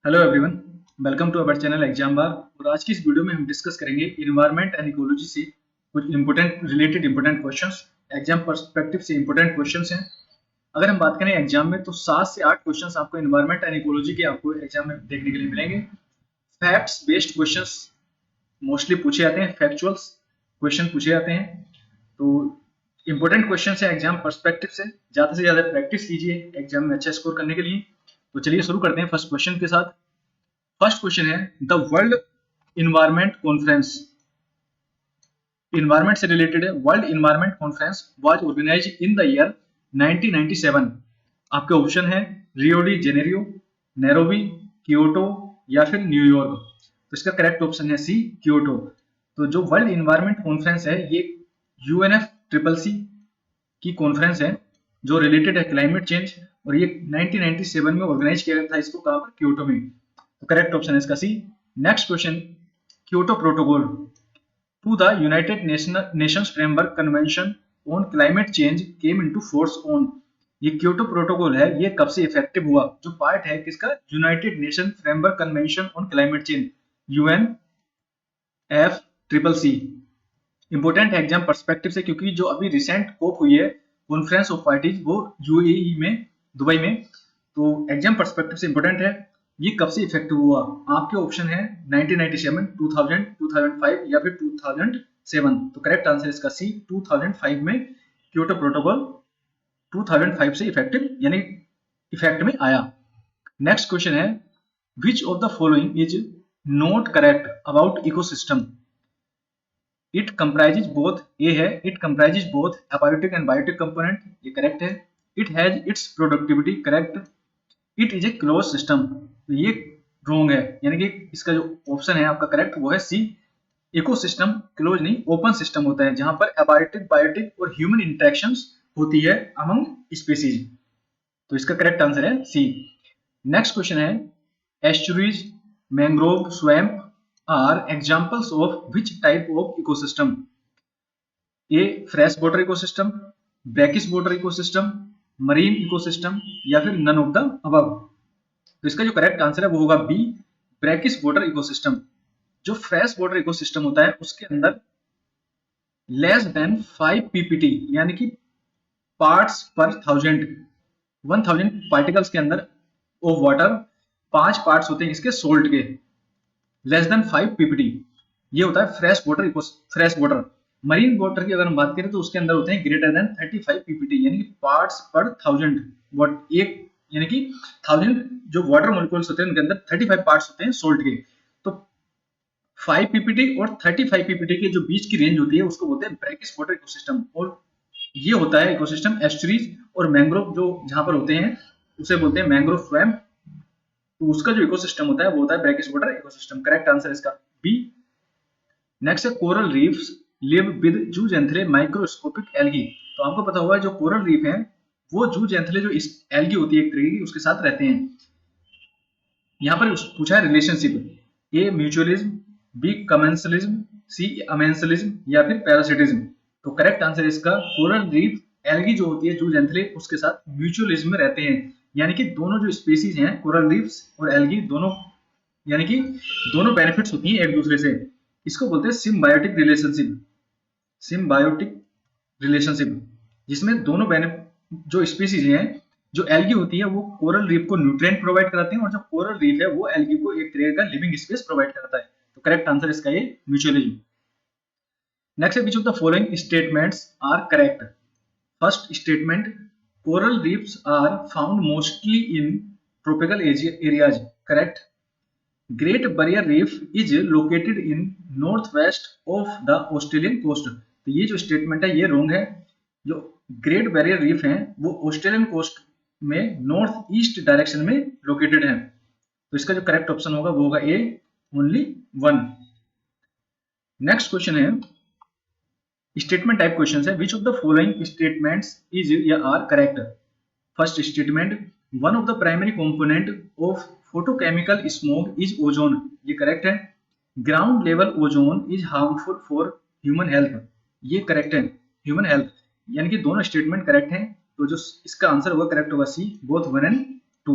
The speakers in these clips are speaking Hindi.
Hello everyone, welcome to our channel exam bar. और आज की इस वीडियो में हम डिस्कस करेंगे इन्वायरमेंट एंड इकोलॉजी से कुछ इंपॉर्टेंट क्वेश्चंस। एग्जाम पर्सपेक्टिव से इंपॉर्टेंट क्वेश्चंस हैं। अगर हम बात करें एग्जाम में तो 7 से 8 क्वेश्चंस आपको इन्वायरमेंट एंड इकोलॉजी के आपको एग्जाम में देखने के लिए मिलेंगे। फैक्ट्स बेस्ड क्वेश्चंस मोस्टली पूछे जाते हैं, फैक्चुअल्स क्वेश्चन पूछे जाते हैं। तो इंपॉर्टेंट क्वेश्चन है एग्जाम पर्सपेक्टिव से, ज़्यादा से ज़्यादा प्रैक्टिस कीजिए एग्जाम में अच्छा स्कोर करने के लिए। तो चलिए शुरू करते हैं फर्स्ट क्वेश्चन के साथ। फर्स्ट क्वेश्चन है, the world environment conference, environment से रिलेटेड है। World environment conference was organised in the year 1997। आपके ऑप्शन है Rio de Janeiro, Nairobi, Kyoto या फिर न्यूयॉर्क। तो इसका करेक्ट ऑप्शन है सी, क्योटो। तो जो वर्ल्ड इन्वायरमेंट कॉन्फ्रेंस है ये UNFCCC की कॉन्फ्रेंस है जो रिलेटेड है क्लाइमेट चेंज, और ये 1997 में ऑर्गेनाइज किया गया था इसको कहां पर, क्योटो में। तो करेक्ट ऑप्शन है इसका C. Next question, Kyoto Protocol to the United Nations Framework Convention on Climate Change came into force on. ये क्योटो प्रोटोकॉल है, ये कब से इफेक्टिव हुआ? जो पार्ट है किसका, United nation framework Convention on Climate change, UNFCCC। Important है एग्जाम पर्सपेक्टिव से, क्योंकि जो अभी रिसेंट कोप हुई है कॉन्फ्रेंस ऑफ पार्टीज, वो UAE में, दुबई में। तो एग्जाम पर्सपेक्टिव से इंपोर्टेंट है। ये कब से इफेक्टिव हुआ? आपके ऑप्शन है 1997, 2000, 2005 या फिर 2007। तो करेक्ट आंसर इसका सी, 2005 में क्योटो प्रोटोकॉल 2005 से इफेक्टिव यानी इफेक्ट में आया। नेक्स्ट क्वेश्चन है, which of the following is not correct about ecosystem? It comprises both, A है, it comprises both abiotic and biotic component, ये करेक्ट है। It has its productivity, correct. It is a close system, तो ये रॉन्ग है, यानी कि इसका जो ऑप्शन है आपका करेक्ट वो है सी। इकोसिस्टम क्लोज नहीं, ओपन सिस्टम होता है जहां पर एबायोटिक, बायोटिक और ह्यूमन इंटरेक्शंस होती है अमंग स्पीसीज। तो इसका करेक्ट आंसर है सी। नेक्स्ट क्वेश्चन है, estuaries, mangrove, swamp are examples of which type of ecosystem? A fresh water ecosystem, brackish water ecosystem, marine ecosystem या फिर नन ऑफ द अबव। तो इसका जो करेक्ट आंसर है वो होगा बी, ब्रैकिश वाटर इकोसिस्टम। जो फ्रेश वाटर इकोसिस्टम होता है उसके अंदर लेस देन 5 ppt यानी कि पार्ट्स पर 1000 पार्टिकल्स के अंदर ऑफ वाटर 5 पार्ट्स होते हैं इसके सोल्ट के, लेस देन 5 ppt। ये होता है fresh water fresh water. Marine water की अगर हम बात करें तो उसके अंदर होते हैं ग्रेटर देन 35 ppt यानी कि पार्ट्स पर 1000 वाट, एक यानी कि 1000 जो वाटर मॉलिक्यूल्स होते हैं उनके अंदर 35 पार्ट्स होते हैं सोल्ट के। तो 5 ppt और 35 ppt के जो बीच की रेंज होती है उसको बोलते हैं ब्रैकिश वाटर इकोसिस्टम। और ये होता है इकोसिस्टम एस्चुरीज और मैंग्रोव जो जहां पर होते हैं उसे बोलते हैं मैंग्रोव स्वैम्प। तो उसका जो इकोसिस्टम होता है वो होता है brackish water ecosystem. Correct answer इसका बी। नेक्स्ट है, coral reefs live with zooxanthellae microscopic algae. तो आपको पता होगा जो कोरल रीफ है वो जूजेंथले जो एल्गी होती है एक तरीके की उसके साथ रहते हैं। यहाँ पर पूछा है रिलेशनशिप, ए म्यूचुअलिज्म, बी कमेंसलिज्म, सी अमेंसलिज्म या फिर पैरासिटिज्म। तो करेक्ट आंसर इसका कोरल रीफ एल्गी जो होती है जूजेंथले उसके साथ म्यूचुअलिज्म में रहते हैं, यानी कि दोनों जो स्पीसीज हैं कोरल रीफ्स और एल्गी दोनों, यानी कि दोनों बेनिफिट्स होती हैं एक दूसरे से। इसको बोलते हैं सिम्बायोटिक रिलेशनशिप, सिम्बायोटिक रिलेशनशिप, जिसमें दोनों जो स्पीसीज हैं, जो एल्गी होती है वो कोरल रीफ को न्यूट्रिएंट प्रोवाइड कराते हैं और जो कोरल रीफ है वो एल्गी को एक तरह का लिविंग स्पेस प्रोवाइड करता है। तो करेक्ट आंसर इसका ये म्यूचुअलिज्म। नेक्स्ट है, which of the following statements are correct? First statement, coral reefs are found mostly in tropical areas, correct. Great barrier reef is located in north west of the Australian coast. तो ये जो स्टेटमेंट है ये रॉन्ग है। जो ग्रेट बैरियर रीफ है वो ऑस्ट्रेलियन कोस्ट में नॉर्थ ईस्ट डायरेक्शन में लोकेटेड है। तो इसका जो करेक्ट ऑप्शन होगा वो होगा ए, ओनली 1। नेक्स्ट क्वेश्चन है, स्टेटमेंट टाइप क्वेश्चन है, which of the following statements is या are correct? First statement, one of the primary component of photochemical smoke is ozone, ये करेक्ट है। Ground level ozone is harmful for human health, ये करेक्ट है, ह्यूमन हेल्थ, यानी कि दोनों स्टेटमेंट करेक्ट हैं। तो जो इसका आंसर होगा करेक्ट होगा सी, बोथ 1 एंड 2।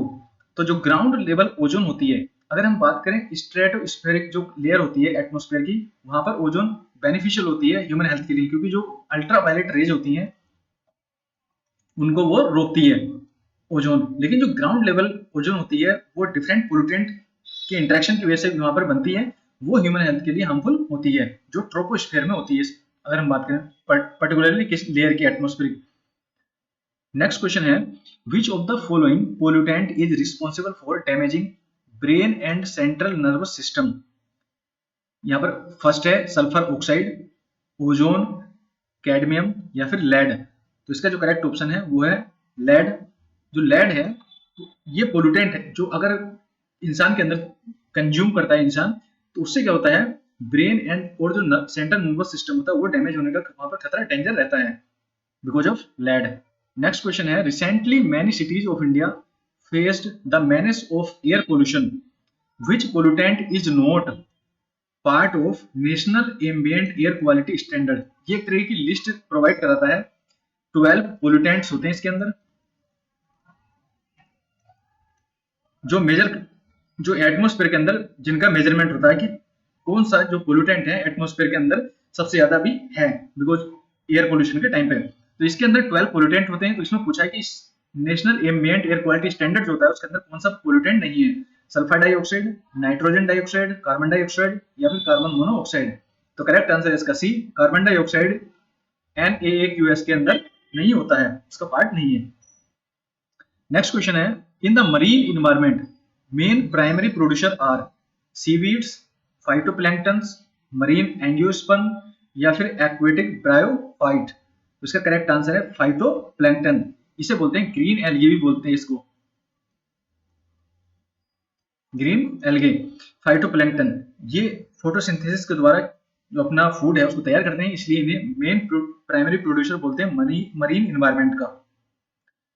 तो जो ग्राउंड लेवल ओजोन होती है अगर हम बात करें स्ट्रेटोस्फेरिक जो लेयर होती है एटमॉस्फेयर की, वहां पर ओजोन बेनिफिशियल होती है ह्यूमन हेल्थ के लिए, क्योंकि जो अल्ट्रावायलेट रेज होती हैं उनको वो रोकती है ओजोन। लेकिन जो ग्राउंड लेवल ओजोन होती है वो डिफरेंट पोल्यूटेंट के इंटरेक्शन की वजह से वहां पर बनती है, वो ह्यूमन हेल्थ के लिए हार्मफुल होती है, जो ट्रोपोस्फेयर में होती है अगर हम बात करें पर्टिकुलरली किस लेयर की एटमॉस्फेयर। नेक्स्ट क्वेश्चन है, which of the following pollutant is responsible for damaging brain and central nervous system. यहाँ पर फर्स्ट है सल्फर ऑक्साइड, ओजोन, कैडमियम या फिर लेड। तो इसका जो करेक्ट ऑप्शन है वो है लेड। जो लेड है ये पोल्यूटेंट है जो अगर इंसान के अंदर कंज्यूम करता है इंसान, तो उससे क्या होता है ब्रेन एंड और जो सेंट्रल नर्वस सिस्टम होता है वो डैमेज होने का वहां पर खतरा डेंजर रहता है because of lead. Next question है, recently many cities of India faced the menace of air pollution, which pollutant is not part of national ambient air quality standard. ये एक तरह की लिस्ट प्रोवाइड कराता है, 12 पोल्यूटेंट्स होते हैं इसके अंदर जो एटमॉस्फेयर के अंदर जिनका मेजरमेंट होता है कि कौन सा जो पोल्यूटेंट है एटमॉस्फेयर के अंदर सबसे ज्यादा भी है बिकॉज एयर पोल्यूशन के टाइम पे। तो इसके अंदर 12 पोल्यूटेंट होते हैं। तो इसमें पूछा है कि national ambient air quality standard जो होता है उसके अंदर कौन सा पोल्यूटेंट नहीं है, sulphur dioxide, nitrogen dioxide, carbon dioxide या फिर कार्बन मोनोऑक्साइड। तो करेक्ट आंसर है इसका सी, कार्बन डाइऑक्साइड NaAQS के अंदर नहीं होता है, उसका पार्ट नहीं है। नेक्स्ट क्वेश्चन है, in the marine environment main primary producer are seaweeds, phytoplanktons, marine angiosperm या फिर एक्वेटिक ब्रायोफाइट। तो इसका करेक्ट आंसर है फाइटोप्लैंक्टन। इसे बोलते हैं ग्रीन एल्गे भी बोलते हैं इसको, ग्रीन एल्गे फाइटोप्लैंक्टन। ये फोटोसिंथेसिस के द्वारा जो अपना फूड है उसको तैयार करते हैं, इसलिए इन्हें मेन प्राइमरी प्रोड्यूसर बोलते हैं मरीन इन्वायरमेंट का।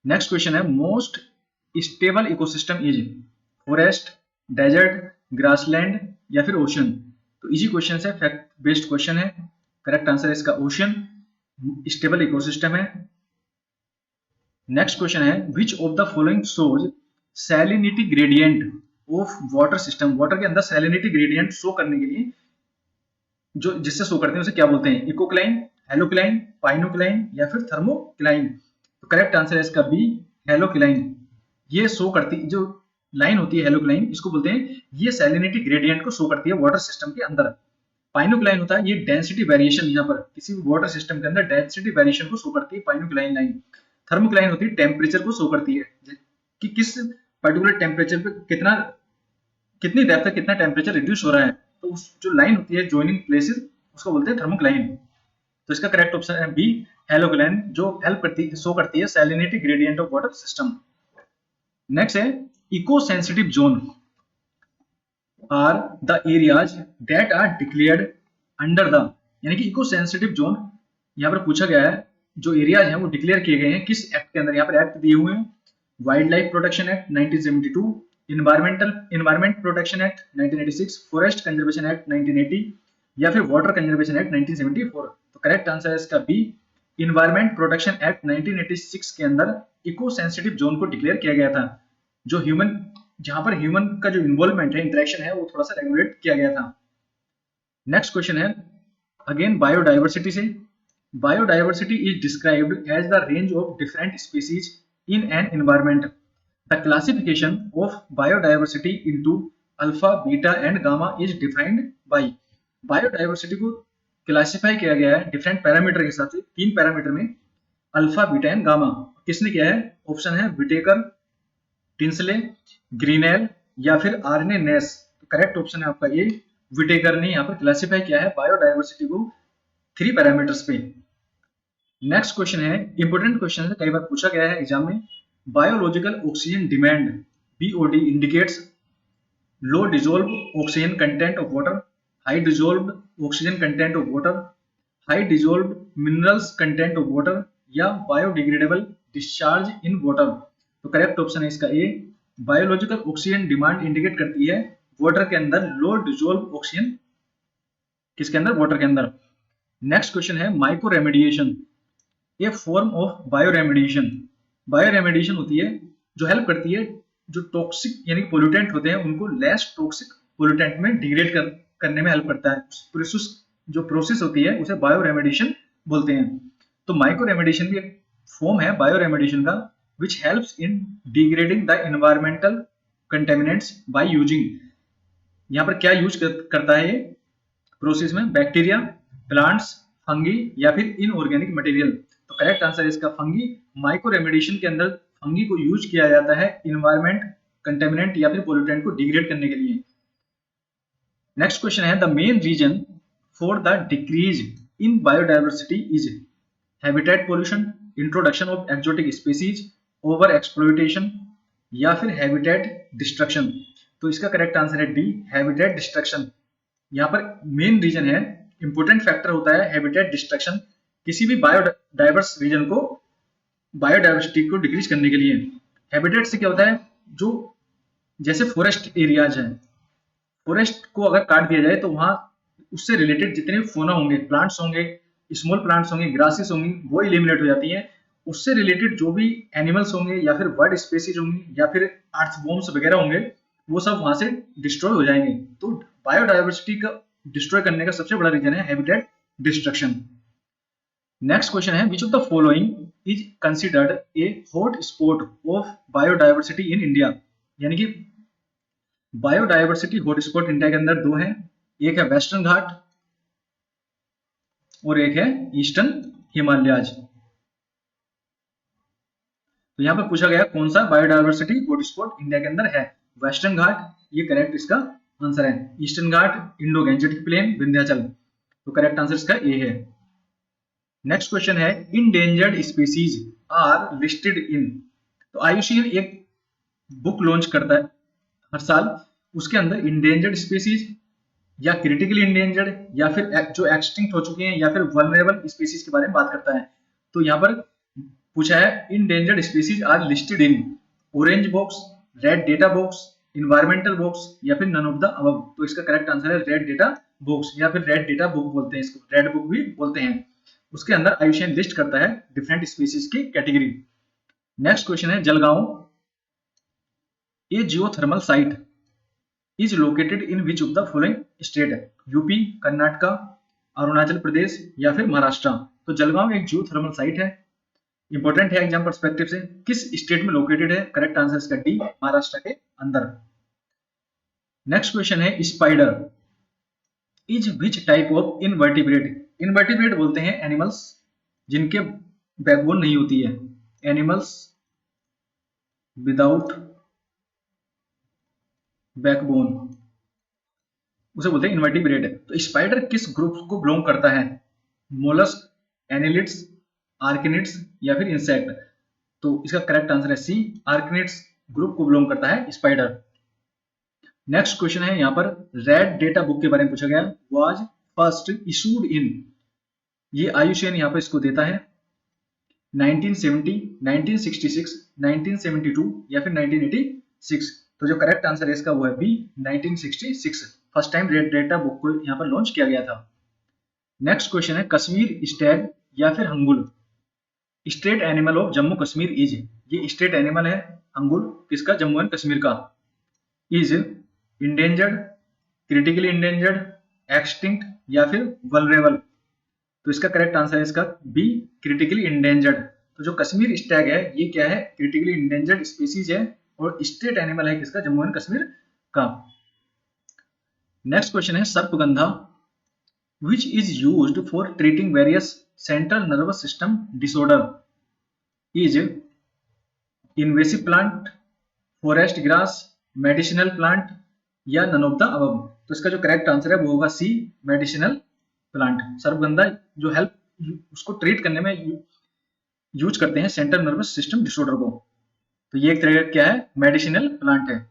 नेक्स्ट क्वेश्चन है, most stable ecosystem is forest, desert, grassland या फिर ओशन। तो इजी क्वेश्चन है, फैक्ट बेस्ड क्वेश्चन है। करेक्ट आंसर है इसका ओशन स्टेबल इकोसिस्टम है। नेक्स्ट क्वेश्चन है, which of the following shows salinity gradient of water system. Water के अंदर सैलिनिटी ग्रेडियंट शो करने के लिए जो जिससे शो करते हैं उसे क्या बोलते हैं, इकोक्लाइन, हेलोक्लाइन, पाइनोक्लाइन या फिर थर्मोक्लाइन। तो करेक्ट आंसर है इसका बी, हेलोक्लाइन। ये शो करती जो लाइन होती है हेलोक्लाइन, इसको बोलते हैं, ये सैलिनिटी ग्रेडियंट को शो करती है वाटर सिस्टम के अंदर। पाइनोक्लाइन होता है ये डेंसिटी वेरिएशन, यहाँ पर किसी भी वाटर सिस्टम के अंदर डेंसिटी वेरिएशन को शो करती है पाइनोक्लाइन लाइन। थर्मोक्लाइन होती है टेम्परेचर को शो करती है कि किस पर्टिकुलर टेम्परेचर पे कितनी देर तक कितना टेम्परेचर रिड्यूस हो रहा है। तो उस जो लाइन होती है जॉइनिंग प्लेसेस उसको बोलते हैं थर्मोक्लाइन। तो इसका करेक्ट ऑप्शन है बी, हेलोक्लाइन, जो हेल्प करती है शो करती है salinity gradient of water system. Next है, eco sensitive zone are the areas that are declared under the, यानी कि इको सेंसिटिव जोन यहाँ पर पूछा गया है जो एरियाज हैं वो डिक्लेयर किए गए हैं किस एक्ट के अंदर। यहाँ पर एक्ट दिए हुए हैं, wild life protection act 1972, environment protection act 1986, forest conservation act 1980 या फिर वाटर कंजर्वेशन एक्ट 1974। तो करेक्ट आंसर है इसका बी, इन्वायरमेंट प्रोटेक्शन एक्ट 1986 के अंदर इको सेंसिटिव जोन को डिक्लेयर किया गया था, जो ह्यूमन जहां पर ह्यूमन का जो इन्वॉल्वमेंट है, इंटरेक्शन है, वो थोड़ा सा रेगुलेट किया गया था। नेक्स्ट क्वेश्चन है अगेन बायोडाइवर्सिटी से, biodiversity is described as the range of different species in an environment. The classification of biodiversity into alpha, beta and gamma is defined by. Biodiversity को क्लासिफाई किया गया है डिफरेंट पैरामीटर के हिसाब से, 3 पैरामीटर में, अल्फा, बीटा एंड गामा। किसने किया है? ऑप्शन है विटेकर, टिंसले, ग्रीनेल या फिर आर्ने नेस। तो करेक्ट ऑप्शन है आपका ए, विटेकर ने यहाँ पर क्लासिफाई किया है बायोडाइवर्सिटी को 3 पैरामीटर्स पे। नेक्स्ट क्वेश्चन है इंपोर्टेंट क्वेश्चन है, कई बार पूछा गया है एग्जाम में। Biological oxygen demand BOD indicates low dissolve oxygen content of water, high dissolve oxygen content of water, high dissolve minerals content of water या बायोडिग्रेडेबल डिस्चार्ज इन वाटर। तो करेक्ट ऑप्शन है इसका ए, बायोलॉजिकल ऑक्सीजन डिमांड इंडिकेट करती है वाटर के अंदर लो डिजोल्व ऑक्सीजन, किसके अंदर? वाटर के अंदर। नेक्स्ट क्वेश्चन है micro remediation A form of bio remediation. Bio remediation होती है जो हेल्प करती है जो टॉक्सिक यानी पोल्यूटेंट होते हैं उनको लेस टॉक्सिक पोल्यूटेंट में डिग्रेड करने में हेल्प करता है। प्रोसेस जो प्रोसेस होती है उसे बायो रेमेडिएशन बोलते हैं। तो माइक्रो रेमेडिएशन भी एक फॉर्म है बायो रेमेडिएशन का, which helps in degrading the environmental contaminants by using, यहाँ पर क्या यूज करता है ये प्रोसेस में, बैक्टीरिया, प्लांट्स, फंगी या फिर इनऑर्गेनिक मटेरियल। तो करेक्ट आंसर है इसका फंगी। माइक्रो रेमेडिएशन के अंदर फंगी को यूज किया जाता है इन्वायरमेंट कंटेमिनेंट या फिर पोल्यूटेंट को डिग्रेड करने के लिए। नेक्स्ट क्वेश्चन है the main reason for the decrease in biodiversity is habitat pollution, introduction of exotic species, over exploitation या फिर हैबिटेट डिस्ट्रक्शन। तो इसका करेक्ट आंसर है डी, हैबिटेट डिस्ट्रक्शन। यहाँ पर मेन रीजन है, इंपोर्टेंट फैक्टर होता है हैबिटेट डिस्ट्रक्शन किसी भी बायोडाइवर्स रीजन को, बायोडाइवर्सिटी को डिक्रीज करने के लिए। हैबिटेट से क्या होता है, जो जैसे फॉरेस्ट एरियाज हैं, फॉरेस्ट को अगर काट दिया जाए तो वहां उससे रिलेटेड जितने भी फोना होंगे, प्लांट्स होंगे, स्मॉल प्लांट्स होंगे, ग्रासेस होंगी, वो एलिमिनेट हो जाती हैं। उससे रिलेटेड जो भी एनिमल्स होंगे या फिर बर्ड स्पीसीज होंगी या फिर अर्थवॉर्म्स वगैरह होंगे, वो सब वहां से डिस्ट्रॉय हो जाएंगे। तो बायोडाइवर्सिटी का डिस्ट्रॉय करने का सबसे बड़ा रीजन है हैबिटेट डिस्ट्रक्शन। नेक्स्ट क्वेश्चन है which of the following is considered a hot spot of biodiversity in India. यानी कि बायोडाइवर्सिटी हॉटस्पॉट इंडिया के अंदर दो हैं, एक है वेस्टर्न घाट और एक है ईस्टर्न हिमालयाज। तो यहां पर पूछा गया कौन सा बायोडाइवर्सिटी हॉटस्पॉट इंडिया के अंदर है, वेस्टर्न घाट, ये करेक्ट इसका आंसर है। Eastern Ghat Indo Gangetic plain Vindhyachal, तो करेक्ट आंसर इसका ए है। नेक्स्ट क्वेश्चन है endangered species are listed in. तो IUCN एक बुक लॉन्च करता है हर साल, उसके अंदर इंडेंजर्ड स्पीसीज या क्रिटिकली इंडेंजर्ड या फिर जो एक्सटिंक्ट हो चुके हैं या फिर वल्नरेबल स्पीसीज के बारे में बात करता है। तो यहाँ पर पूछा है endangered species are listed in orange box, red data box, environmental box या फिर नन ऑफ द अबव। तो इसका करेक्ट आंसर है रेड डेटा बॉक्स या फिर रेड डेटा बुक बोलते हैं इसको, रेड बुक भी बोलते हैं। उसके अंदर IUCN लिस्ट करता है डिफरेंट स्पीसीज की कैटेगरी। नेक्स्ट क्वेश्चन है Jalgaon a geothermal site is located in which of the following state. UP, Karnataka, Arunachal Pradesh या फिर महाराष्ट्र। तो जलगांव एक जियोथर्मल साइट है, इंपॉर्टेंट है एग्जाम पर्सपेक्टिव से। किस स्टेट में लोकेटेड है, करेक्ट आंसर इसका डी, महाराष्ट्र के अंदर। नेक्स्ट क्वेश्चन है spider is which type of invertebrate. Invertebrate बोलते हैं एनिमल्स जिनके बैकबोन नहीं होती है, एनिमल्स विदाउट बैकबोन, उसे बोलते हैं इनवर्टिब्रेट। तो स्पाइडर किस ग्रुप को बिलोंग करता है, मोलस्क, एनिलिड्स, आर्किनिड्स या फिर इंसेक्ट। तो इसका करेक्ट आंसर है सी, आर्किनिड्स ग्रुप को बिलोंग करता है स्पाइडर। नेक्स्ट क्वेश्चन है यहाँ पर रेड डेटा बुक के बारे में पूछा गया, वाज फर्स्ट इशूड इन, ये IUCN यहाँ पर इसको देता है 1970, 1966, 1972 या फिर 1986। तो जो करेक्ट आंसर है इसका वो है B, 1966। First time red data book को यहाँ पर लॉन्च किया गया था। नेक्स्ट क्वेश्चन है कश्मीर स्टैग या फिर hangul state animal of Jammu Kashmir is. ये स्टेट एनिमल है हंगुल, किसका, जम्मू एंड कश्मीर का। Is endangered, critically endangered, extinct या फिर वल्नरेबल। तो इसका करेक्ट आंसर है इसका बी, क्रिटिकली इंडेंजर्ड। तो जो कश्मीर स्टैग है ये क्या है, क्रिटिकली इंडेंजर्ड स्पीसीज है और स्टेट एनिमल है किसका, जम्मू एंड कश्मीर का। नेक्स्ट क्वेश्चन है सर्पगंधा which is used for treating various central nervous system disorder is invasive plant, forest grass, medicinal plant या none of the above। तो इसका जो करेक्ट आंसर है वो होगा सी, मेडिसिनल प्लांट। सर्पगंधा जो हेल्प उसको ट्रीट करने में यूज करते हैं सेंट्रल नर्वस सिस्टम डिसऑर्डर को, तो ये एक तरह का क्या है, मेडिसिनल प्लांट है।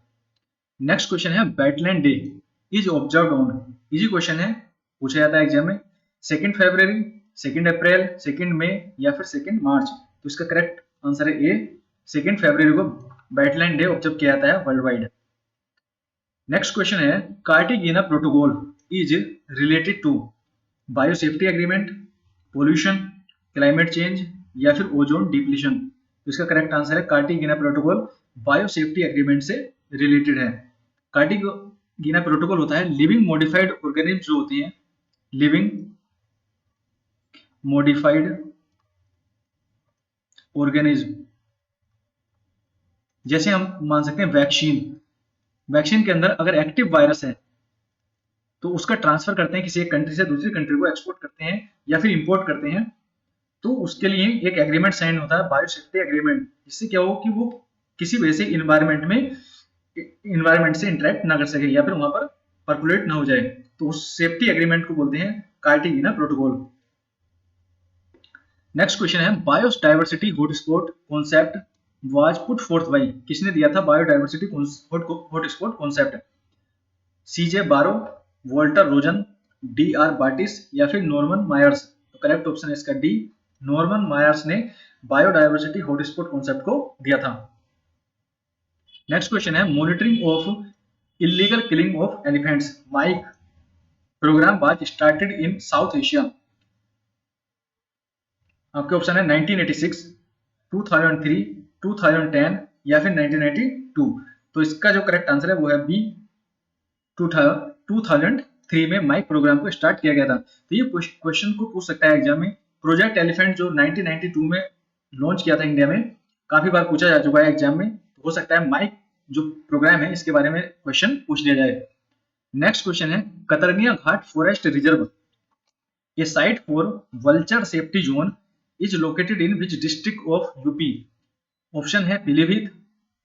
नेक्स्ट क्वेश्चन है wetland day is observed on, easy question है, पूछा जाता है एग्जाम में, 2 फरवरी, 2 अप्रैल, 2 मई या फिर 2 मार्च। तो इसका करेक्ट आंसर है ए, 2 फरवरी को वेटलैंड डे ऑब्जर्व किया जाता है वर्ल्ड वाइड। नेक्स्ट क्वेश्चन है Cartagena Protocol is related to biosafety agreement, pollution, climate change या फिर ओजोन डिप्लीशन। तो इसका करेक्ट आंसर है Cartagena Protocol bio safety agreement से रिलेटेड है। कार्टेगिना प्रोटोकॉल होता है लिविंग मॉडिफाइड ऑर्गेनिज्म जो होती हैं, लिविंग मॉडिफाइड ऑर्गेनिज्म, जैसे हम मान सकते हैं वैक्सीन के अंदर अगर एक्टिव वायरस है तो उसका ट्रांसफर करते हैं किसी एक कंट्री से दूसरी कंट्री को, एक्सपोर्ट करते हैं या फिर इंपोर्ट करते हैं, तो उसके लिए एक एग्रीमेंट साइन होता है बायोसेफ्टी एग्रीमेंट, जिससे क्या हो कि वो किसी वजह से इन्वायरमेंट से इंटरेक्ट ना कर सके या फिर वहां पर पर्कुलेट ना हो जाए, तो उस सेफ्टी एग्रीमेंट को बोलते हैं कार्टेगिना प्रोटोकॉल। नेक्स्ट क्वेश्चन है biodiversity hotspot concept was put forth by, किसने दिया था biodiversity hotspot concept? C J Barrow, Walter Rosen, D R Bartis या फिर नॉर्मन मायर्स? तो करेक्ट ऑप्शन है इसका डी, नॉर्मन मायर्स ने बायोडायवर्सिटी हॉटस्पॉट कॉन्सेप्ट को दिया था। नेक्स्ट क्वेश्चन है monitoring of illegal killing of elephants MIKE programme was started in South Asia. आपके ऑप्शन है 1986, 2003, 2010 या फिर 1992। तो इसका जो करेक्ट आंसर है वो है बी, 2003 में माइक प्रोग्राम को स्टार्ट किया गया था। तो ये क्वेश्चन को पूछ सकता है एग्जाम में। प्रोजेक्ट एलिफेंट जो 1992 में लॉन्च किया था इंडिया में, काफी बार पूछा जा चुका है एग्जाम में, तो हो सकता है माइक जो प्रोग्राम है इसके बारे में क्वेश्चन पूछ लिया जाए। नेक्स्ट क्वेश्चन है Katarnia Ghat forest reserve a site for vulture safety zone is located in which district of UP? Option है पीलीभीत,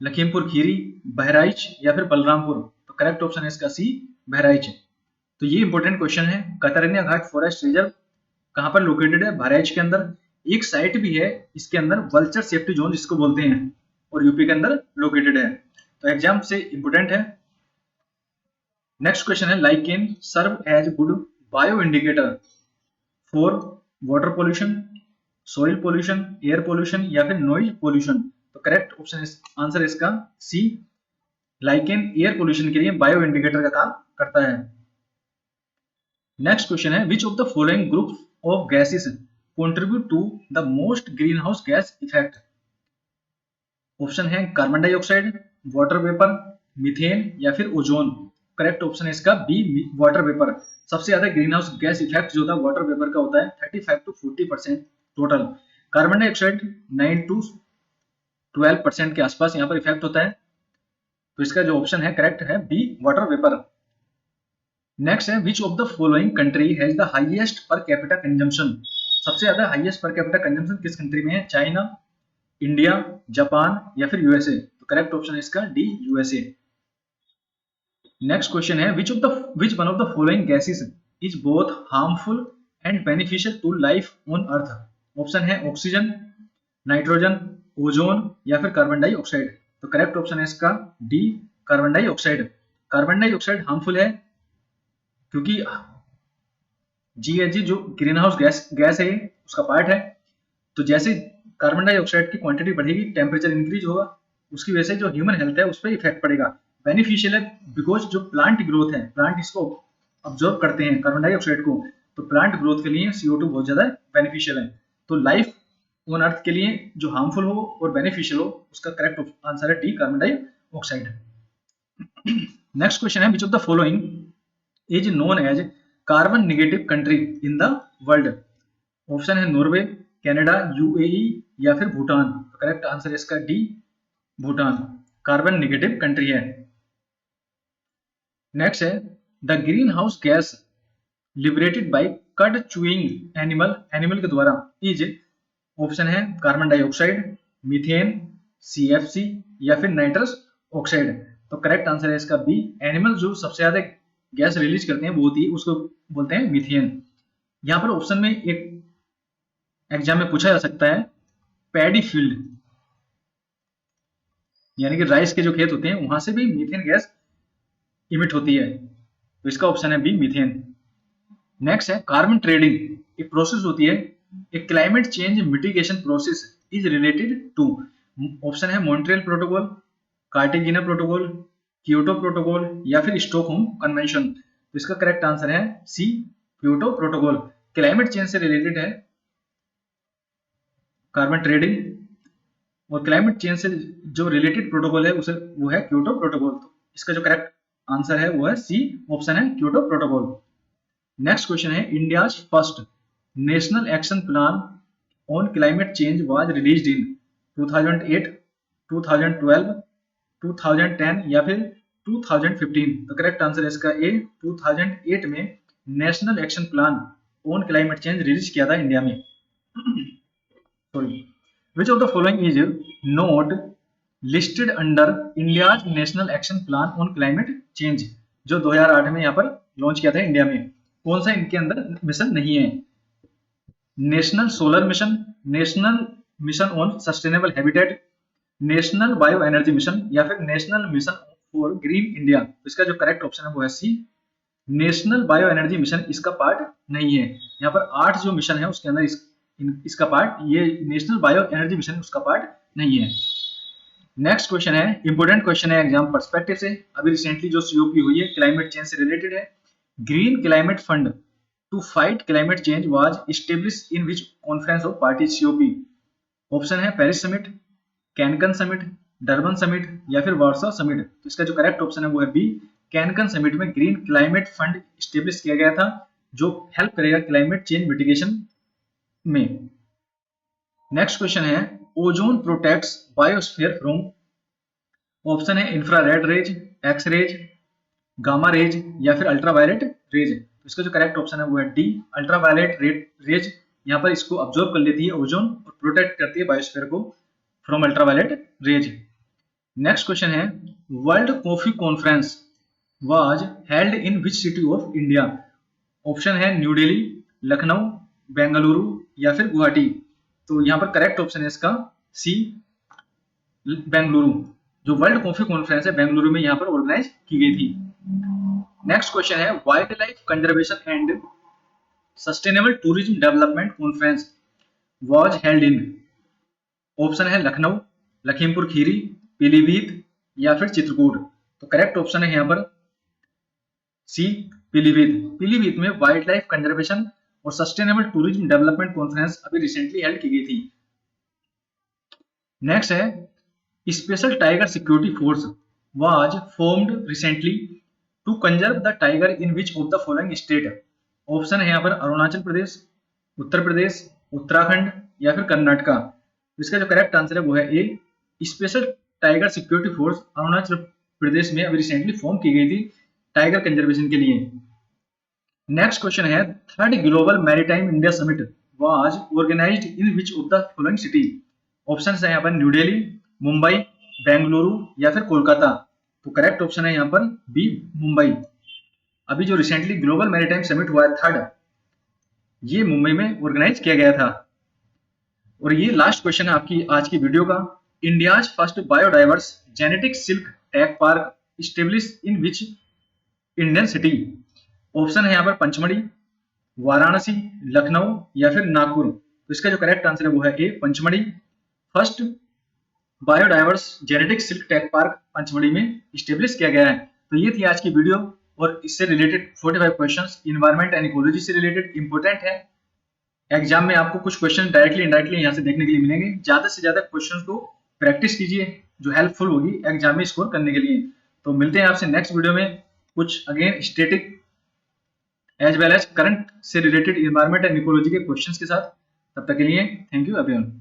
लखीमपुर खीरी, बहराइच या फिर बलरामपुर? तो करेक्ट ऑप्शन है इसका सी, बहराइच। तो ये इंपॉर्टेंट क्वेश्चन है। कतरनिया घाट फॉरेस्ट रिजर्व कहां पर लोकेटेड है? बहराइच के अंदर। एक साइट भी है इसके अंदर वल्चर सेफ्टी जोन जिसको बोलते हैं, और यूपी के अंदर लोकेटेड है। तो एग्जाम से इंपोर्टेंट है। नेक्स्ट क्वेश्चन है lichen serve as good bio indicator for water pollution, soil pollution, air pollution या फिर नॉइज पोल्यूशन? तो करेक्ट ऑप्शन आंसर है इसका सी, लाइकेन एयर पोल्यूशन के लिए बायो इंडिकेटर का काम करता है। नेक्स्ट क्वेश्चन है which of the following groups of gases contribute to the most green house gas effect? Option है carbon dioxide, water vapour, methane या फिर ओजोन? करेक्ट ऑप्शन है इसका बी, वाटर वेपर। सबसे ज्यादा ग्रीन हाउस गैस इफेक्ट जो था वाटर वेपर का होता है 35 to 40% total. Carbon dioxide 9 to 12% के आसपास यहाँ पर इफेक्ट होता है। तो इसका जो ऑप्शन है करेक्ट है बी, वाटर वेपर। नेक्स्ट है which of the following country has the highest per capita consumption? सबसे ज्यादा हाईएस्ट पर कैपिटा कंजम्पशन किस कंट्री में है? चाइना, इंडिया, जापान या फिर यूएसए? तो करेक्ट ऑप्शन है इसका डी, यूएसए। नेक्स्ट क्वेश्चन है which one of the following gases is both harmful and beneficial to life on earth? Option है ऑक्सीजन, नाइट्रोजन, ओजोन या फिर कार्बन डाइऑक्साइड? तो करेक्ट ऑप्शन है इसका D, carbon dioxide. Carbon dioxide harmful है क्योंकि जीएचजी जो ग्रीन हाउस गैस है उसका पार्ट है। तो जैसे कार्बन डाइऑक्साइड की क्वांटिटी बढ़ेगी, टेम्परेचर इंक्रीज होगा, उसकी वजह से जो ह्यूमन हेल्थ है उस पर इफेक्ट पड़ेगा। बेनिफिशियल है बिकॉज जो प्लांट ग्रोथ है, प्लांट इसको ऑब्जॉर्व करते हैं कार्बन डाइऑक्साइड को, तो प्लांट ग्रोथ के लिए CO2 बहुत ज्यादा बेनिफिशियल है। तो लाइफ ऑन अर्थ के लिए जो हार्मफुल हो और बेनिफिशियल हो उसका करेक्ट आंसर है D, carbon dioxide. Next question है which of the following is known as carbon negative country in the world? Option है नॉर्वे, कनाडा, यूएई या फिर भूटान? करेक्ट आंसर है इसका D, Bhutan carbon negative country है। नेक्स्ट है the green house gas liberated by cud chewing animal के द्वारा इज? ऑप्शन है कार्बन डाइऑक्साइड, मीथेन, CFC या फिर नाइट्रस ऑक्साइड? तो करेक्ट आंसर है इसका बी, एनिमल जो सबसे ज्यादा गैस रिलीज करते हैं वो होती है उसको बोलते हैं मीथेन। यहाँ पर ऑप्शन में एक एग्जाम में पूछा जा सकता है पैडी फील्ड, यानी कि राइस के जो खेत होते हैं वहां से भी मीथेन गैस इमिट होती है। तो इसका ऑप्शन है बी, मीथेन। नेक्स्ट है कार्बन ट्रेडिंग एक प्रोसेस होती है, एक climate change mitigation process is related to? Option है Montreal protocol, Cartagena protocol, Kyoto protocol या फिर स्टॉकहोम कन्वेंशन? तो इसका करेक्ट आंसर है C, Kyoto protocol. Climate change से रिलेटेड है कार्बन ट्रेडिंग। और क्लाइमेट चेंज से जो रिलेटेड प्रोटोकॉल है उसे वो है क्योटो प्रोटोकॉल। तो इसका जो करेक्ट आंसर है वो है सी ऑप्शन है क्योटो प्रोटोकॉल। नेक्स्ट क्वेश्चन है India's first national action plan on Climate change was released in 2008, 2012, 2010 या फिर 2015। तो करेक्ट आंसर है इसका ए 2008 में national action plan on Climate change release किया था इंडिया में। Sorry, which of the following is not listed under India's national action plan on Climate change, जो 2008 में यहाँ पर लॉन्च किया था इंडिया में, कौन सा इनके अंदर मिशन नहीं है? National solar mission, national mission on sustainable habitat, national bio energy mission या फिर national mission for green India. तो इसका जो करेक्ट ऑप्शन है वो है सी नेशनल बायो एनर्जी मिशन इसका पार्ट नहीं है। यहाँ पर 8 जो मिशन है उसके अंदर इसका पार्ट, ये नेशनल बायो एनर्जी मिशन उसका पार्ट नहीं है। नेक्स्ट क्वेश्चन है इंपोर्टेंट क्वेश्चन है एग्जाम पर्सपेक्टिव से, अभी रिसेंटली जो सीओपी हुई है क्लाइमेट चेंज से रिलेटेड है। Green climate fund to fight climate change was established in which conference of party COP? Option है Paris summit, Cancun summit, Durban summit या फिर वार्सा समिट। तो इसका जो करेक्ट ऑप्शन है वो है बी कैनकन समिट में ग्रीन क्लाइमेट फंड एस्टेब्लिश किया गया था जो हेल्प करेगा क्लाइमेट चेंज मिटिगेशन में। नेक्स्ट क्वेश्चन है ozone protects biosphere from, option है infrared rays, X rays, gamma rays या फिर अल्ट्रावायलेट रेज। तो इसका जो करेक्ट ऑप्शन है वो है डी अल्ट्रावायलेट रेज। यहाँ पर इसको ऑब्जर्व कर लेती है ओजोन और प्रोटेक्ट करती है बायोस्फीयर को from ultraviolet rays. Next question है world coffee conference was held in which city of India? Option है न्यू दिल्ली, लखनऊ, बेंगलुरु या फिर गुवाहाटी। तो यहाँ पर करेक्ट ऑप्शन है इसका सी बेंगलुरु। जो वर्ल्ड कॉफी कॉन्फ्रेंस है बेंगलुरु में यहाँ पर ऑर्गेनाइज की गई थी। नेक्स्ट क्वेश्चन है wild life conservation and sustainable tourism development conference was held in, option है लखनऊ, लखीमपुर खीरी, पीलीभीत या फिर चित्रकूट। तो करेक्ट ऑप्शन है यहाँ पर सी पीलीभीत। पीलीभीत में वाइल्ड लाइफ कंजर्वेशन और सस्टेनेबल टूरिज्म डेवलपमेंट कॉन्फ्रेंस अभी रिसेंटली हेल्ड की गई थी। नेक्स्ट है special tiger security force was formed recently to conserve the tiger in which of the following state? Option है यहाँ पर अरुणाचल प्रदेश, उत्तर प्रदेश, उत्तराखंड या फिर कर्नाटका। इसका जो करेक्ट आंसर है वो है A special tiger security force Arunachal Pradesh में अभी रिसेंटली फॉर्म की गई थी टाइगर कंजर्वेशन के लिए। नेक्स्ट क्वेश्चन है third global maritime India summit was organised in which of the following city? Option है यहाँ पर न्यू दिल्ली, मुंबई, बेंगलुरु या फिर कोलकाता। तो करेक्ट ऑप्शन है यहाँ पर बी मुंबई। अभी जो रिसेंटली ग्लोबल मैरीटाइम समिट हुआ है थर्ड, ये मुंबई में ऑर्गेनाइज किया गया था। और ये लास्ट क्वेश्चन है आपकी आज की वीडियो का। India's first biodiverse genetic silk tech park establish in which Indian city? Option है यहाँ पर पंचमढ़ी, वाराणसी, लखनऊ या फिर नागपुर। तो इसका जो करेक्ट आंसर है वो है A Pachmarhi. First biodiverse genetic silk tech park Pachmarhi में स्टेब्लिश किया गया है। तो ये थी आज की वीडियो और इससे related 45 questions environment and ecology से रिलेटेड इंपॉर्टेंट है। एग्जाम में आपको कुछ क्वेश्चन डायरेक्टली इनडायरेक्टली यहाँ से देखने के लिए मिलेंगे। ज्यादा से ज्यादा क्वेश्चंस को प्रैक्टिस कीजिए जो हेल्पफुल होगी एग्जाम में स्कोर करने के लिए। तो मिलते हैं आपसे नेक्स्ट वीडियो में कुछ again static as well as current से रिलेटेड इन्वायरमेंट एंड इकोलॉजी के क्वेश्चंस के साथ। तब तक के लिए थैंक यू एवरीवन।